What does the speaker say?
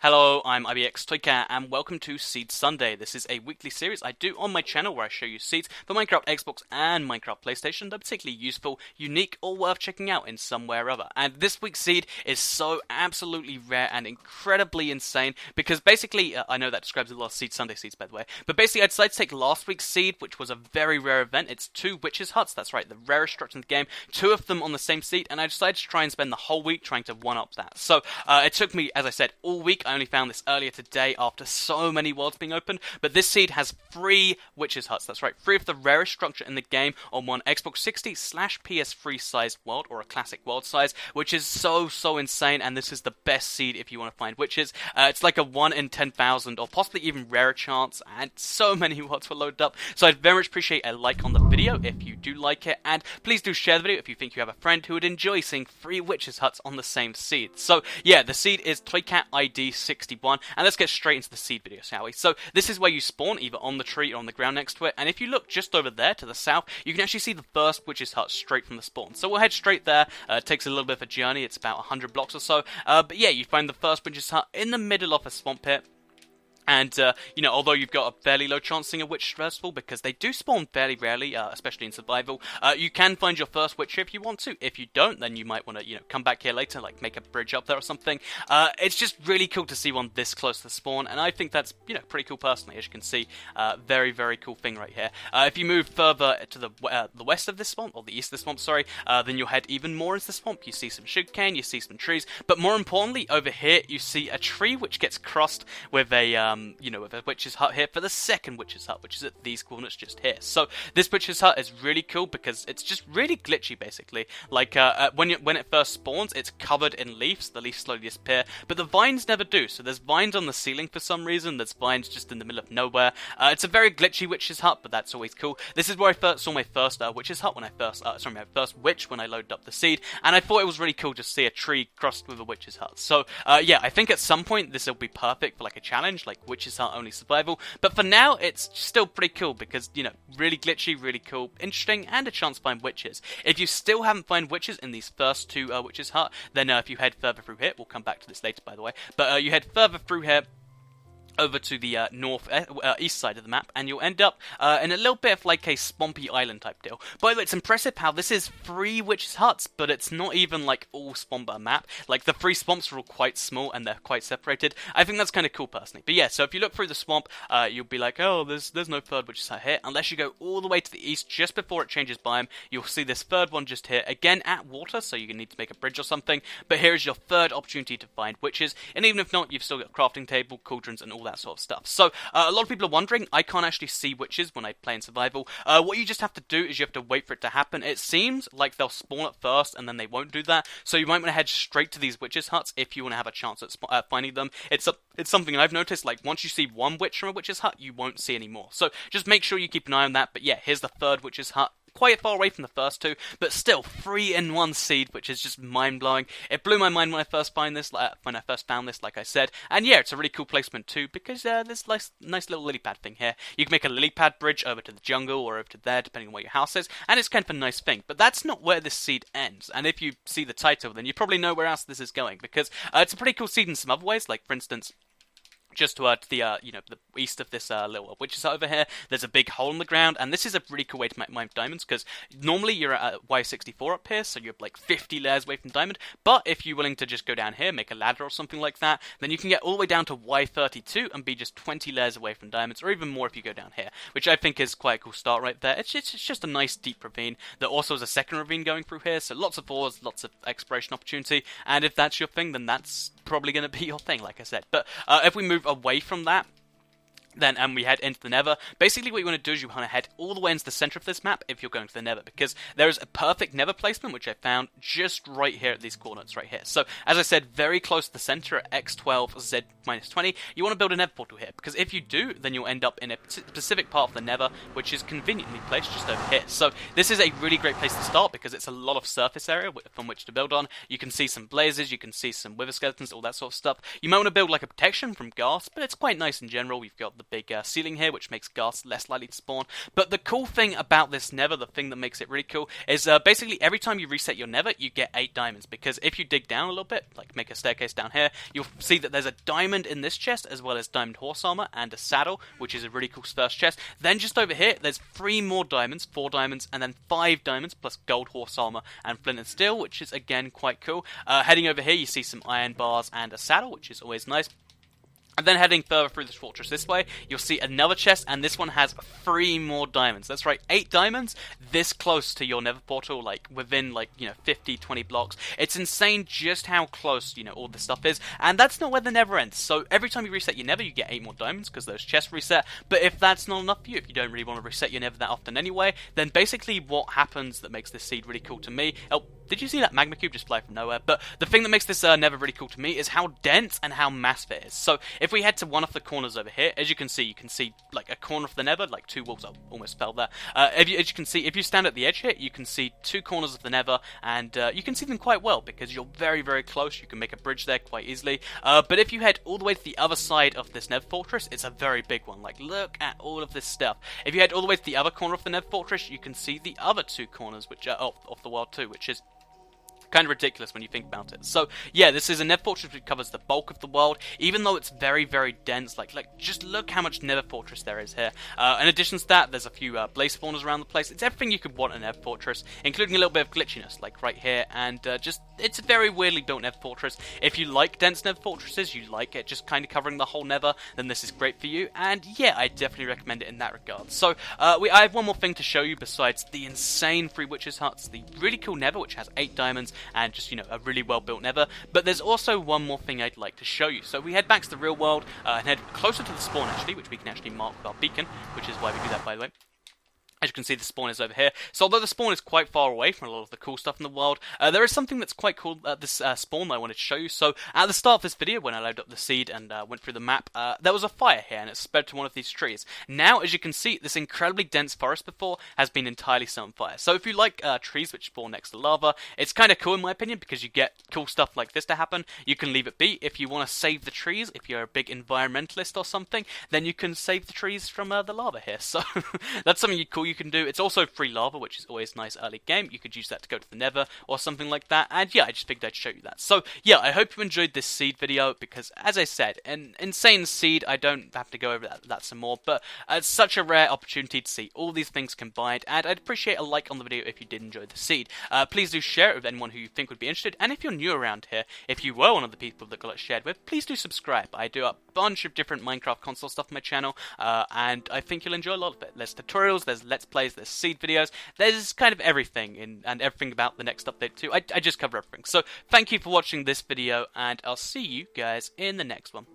Hello, I'm IBX Toycat, and welcome to Seed Sunday. This is a weekly series I do on my channel where I show you seeds for Minecraft Xbox and Minecraft PlayStation that are particularly useful, unique, or worth checking out in some way or other. And this week's seed is so absolutely rare and incredibly insane because basically, I know that describes a lot of Seed Sunday seeds by the way, but basically I decided to take last week's seed, which was a very rare event. It's 2 witches' huts, that's right, the rarest structure in the game, 2 of them on the same seed, and I decided to try and spend the whole week trying to one-up that. So it took me, as I said, all week. I only found this earlier today after so many worlds being opened, but this seed has 3 witches' huts, that's right, 3 of the rarest structure in the game on one Xbox 60/PS3 sized world, or a classic world size, which is so insane, and this is the best seed if you want to find witches. It's like a 1 in 10,000 or possibly even rarer chance, and so many worlds were loaded up, so I'd very much appreciate a like on the video if you do like it, and please do share the video if you think you have a friend who would enjoy seeing 3 witches' huts on the same seed. So yeah, the seed is Toycat ID 61, and let's get straight into the seed video, shall we? So this is where you spawn, either on the tree or on the ground next to it, and if you look just over there to the south, you can actually see the first witch's hut straight from the spawn. So we'll head straight there. It takes a little bit of a journey, it's about 100 blocks or so, but yeah, you find the first witch's hut in the middle of a swamp pit. And, although you've got a fairly low chance seeing a witch first of all, because they do spawn fairly rarely, especially in survival, you can find your first witch if you want to. If you don't, then you might want to, come back here later, like make a bridge up there or something. It's just really cool to see one this close to the spawn, and I think that's, pretty cool personally, as you can see. Very cool thing right here. If you move further to the west of this swamp, or the east of this swamp, sorry, then you'll head even more into the swamp. You see some sugarcane, you see some trees, but more importantly, over here, you see a tree which gets crossed with a, with a witch's hut here for the second witch's hut, which is at these coordinates just here. So this witch's hut is really cool because it's just really glitchy, basically. Like when it first spawns, it's covered in leaves. The leaves slowly disappear, but the vines never do. So there's vines on the ceiling for some reason. There's vines just in the middle of nowhere. It's a very glitchy witch's hut, but that's always cool. This is where I first saw my first witch's hut when I first, my first witch when I loaded up the seed, and I thought it was really cool to see a tree crossed with a witch's hut. So yeah, I think at some point this will be perfect for like a challenge, like witch's hut only survival, but for now it's still pretty cool because, really glitchy, really cool, interesting, and a chance to find witches. If you still haven't found witches in these first 2 witches hut, then if you head further through here, we'll come back to this later by the way, but you head further through here over to the east side of the map, and you'll end up in a little bit of like a swampy island type deal. By the way, it's impressive how this is 3 witches' huts, but it's not even like all swamp map. Like the 3 swamps are all quite small and they're quite separated. I think that's kind of cool personally. But yeah, so if you look through the swamp, you'll be like, oh, there's no third witch's hut here, unless you go all the way to the east just before it changes biome. You'll see this third one just here, again at water, so you're gonna need to make a bridge or something. But here is your third opportunity to find witches, and even if not, you've still got a crafting table, cauldrons, and all that sort of stuff. So a lot of people are wondering, I can't actually see witches when I play in survival. What you just have to do is you have to wait for it to happen. It seems like they'll spawn at first and then they won't do that, so you might want to head straight to these witches' huts if you want to have a chance at finding them. It's something I've noticed, like once you see one witch from a witch's hut, you won't see any more. So just make sure you keep an eye on that. But yeah, here's the third witch's hut. Quite far away from the first 2, but still 3 in 1 seed, which is just mind-blowing. It blew my mind when I first found this, like I said, and yeah, it's a really cool placement too, because there's nice little lily pad thing here. You can make a lily pad bridge over to the jungle, or over to there, depending on where your house is, and it's kind of a nice thing, but that's not where this seed ends, and if you see the title, then you probably know where else this is going, because it's a pretty cool seed in some other ways, like for instance, just to the the east of this little witch's hut over here, there's a big hole in the ground, and this is a really cool way to mine diamonds, because normally you're at Y64 up here, so you're like 50 layers away from diamond, but if you're willing to just go down here, make a ladder or something like that, then you can get all the way down to Y32 and be just 20 layers away from diamonds, or even more if you go down here, which I think is quite a cool start right there. It's just a nice deep ravine. There also is a second ravine going through here, so lots of ores, lots of exploration opportunity, and if that's your thing, then that's probably going to be your thing, like I said. But if we move away from that, then we head into the Nether. Basically what you want to do is you want to head all the way into the center of this map if you're going to the Nether, because there is a perfect Nether placement which I found just right here at these coordinates right here. So as I said, very close to the center at x12z-20. You want to build a Nether portal here, because if you do, then you'll end up in a specific part of the Nether which is conveniently placed just over here. So this is a really great place to start because it's a lot of surface area from which to build on. You can see some blazes, you can see some wither skeletons, all that sort of stuff. You might want to build like a protection from ghast, but it's quite nice in general. You've got the big ceiling here, which makes ghasts less likely to spawn. But the cool thing about this Nether, the thing that makes it really cool, is basically every time you reset your Nether, you get 8 diamonds. Because if you dig down a little bit, like make a staircase down here, you'll see that there's a diamond in this chest, as well as diamond horse armor and a saddle, which is a really cool first chest. Then just over here, there's 3 more diamonds, 4 diamonds, and then 5 diamonds, plus gold horse armor and flint and steel, which is again quite cool. Heading over here, you see some iron bars and a saddle, which is always nice. And then heading further through this fortress this way, you'll see another chest, and this one has 3 more diamonds. That's right, 8 diamonds, this close to your Nether portal, like, within, like, 50, 20 blocks. It's insane just how close, all this stuff is, and that's not where the Nether ends. So every time you reset your Nether, you get 8 more diamonds, because those chests reset. But if that's not enough for you, if you don't really want to reset your Nether that often anyway, then basically what happens that makes this seed really cool to me... Oh, did you see that magma cube just fly from nowhere? But the thing that makes this Nether really cool to me is how dense and how massive it is. So if we head to one of the corners over here, as you can see like a corner of the Nether, like 2 walls. I almost fell there. As you can see, if you stand at the edge here, you can see 2 corners of the Nether, and you can see them quite well because you're very, very close. You can make a bridge there quite easily. But if you head all the way to the other side of this Nether fortress, it's a very big one. Like, look at all of this stuff. If you head all the way to the other corner of the Nether fortress, you can see the other 2 corners, which are of the world too, which is kind of ridiculous when you think about it. So yeah, this is a Nether fortress which covers the bulk of the world, even though it's very, very dense. Like just look how much Nether fortress there is here. In addition to that, there's a few blaze spawners around the place. It's everything you could want in a Nether fortress, including a little bit of glitchiness, like right here, and it's a very weirdly built Nether fortress. If you like dense Nether fortresses, you like it just kind of covering the whole Nether, then this is great for you. And yeah, I definitely recommend it in that regard. So I have one more thing to show you besides the insane 3 witches huts, the really cool Nether which has 8 diamonds and just a really well built Nether. But there's also one more thing I'd like to show you. So we head back to the real world and head closer to the spawn actually, which we can actually mark with our beacon, which is why we do that, by the way. As you can see, the spawn is over here. So although the spawn is quite far away from a lot of the cool stuff in the world, there is something that's quite cool at this spawn that I wanted to show you. So at the start of this video, when I loaded up the seed and went through the map, there was a fire here and it spread to one of these trees. Now, as you can see, this incredibly dense forest before has been entirely set on fire. So if you like trees which spawn next to lava, it's kind of cool in my opinion because you get cool stuff like this to happen. You can leave it be. If you want to save the trees, if you're a big environmentalist or something, then you can save the trees from the lava here. So that's something cool you can do. It's also free lava, which is always nice early game. You could use that to go to the Nether or something like that. And yeah, I just figured I'd show you that. So yeah, I hope you enjoyed this seed video because, as I said, an insane seed. I don't have to go over that some more, but it's such a rare opportunity to see all these things combined. And I'd appreciate a like on the video if you did enjoy the seed. Please do share it with anyone who you think would be interested. And if you're new around here, if you were one of the people that got it shared with, please do subscribe. I do a bunch of different Minecraft console stuff on my channel, and I think you'll enjoy a lot of it. There's tutorials, there's let's plays, there's seed videos, there's kind of everything, and everything about the next update too. I just cover everything. So thank you for watching this video, and I'll see you guys in the next one.